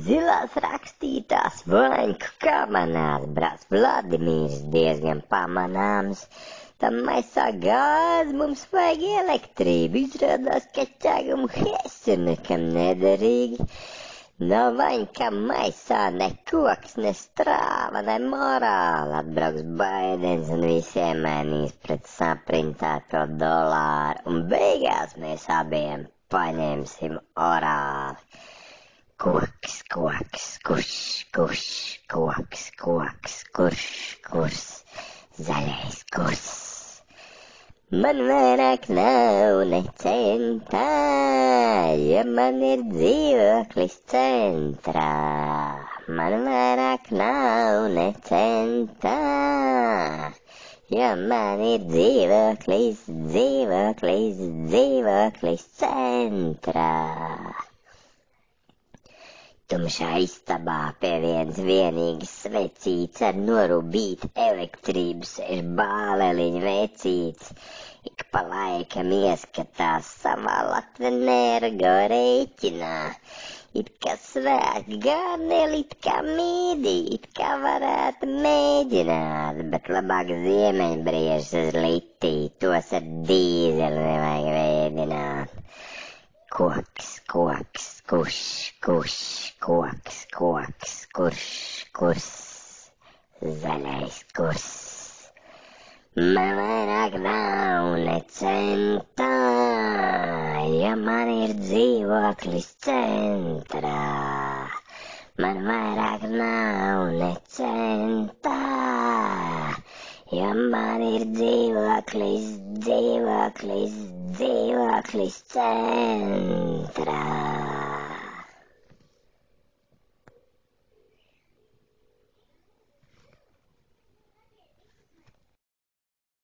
Zilās rakstītās vaņku kamanās brālis Vladimirs diezgan pamanāms. Tam maisā gāzi mums vajag elektrību, izrādās, ka ķēgumu hesi nekam nederīgi. Nav vaņka maisā ne koks, ne strāva, ne morāla. Atbrauks Baidens un visiem mainīs pret saprintēto dolāru, un beigās mēs abiem paņemsim orāli. Koks, koks, kurš, koks, kurs, zaļais kurs. Man vairāk nav ne centā, ja man ir dzīvoklis centrā. Man vairāk nav ne centā, ja man ir dzīvoklis centrā. Tumšā istabā pie viens vienīgas svecīts ar norūbītu elektrību sēž bāleliņa vecīts. Ik pa laikam ieskatās savā Latvenergo rēķinā. It kā svāk garneli, it kā mīdī, it kā varētu mēģināt, bet labāk ziemeņbriežus uz litī, tos ar dīzeli nevajag vēdināt. Koks, kurs, zaļais kurs. Man vairāk nav ne centā, ja man ir dzīvoklis centrā. Man vairāk nav ne centā, ja man ir dzīvoklis centrā.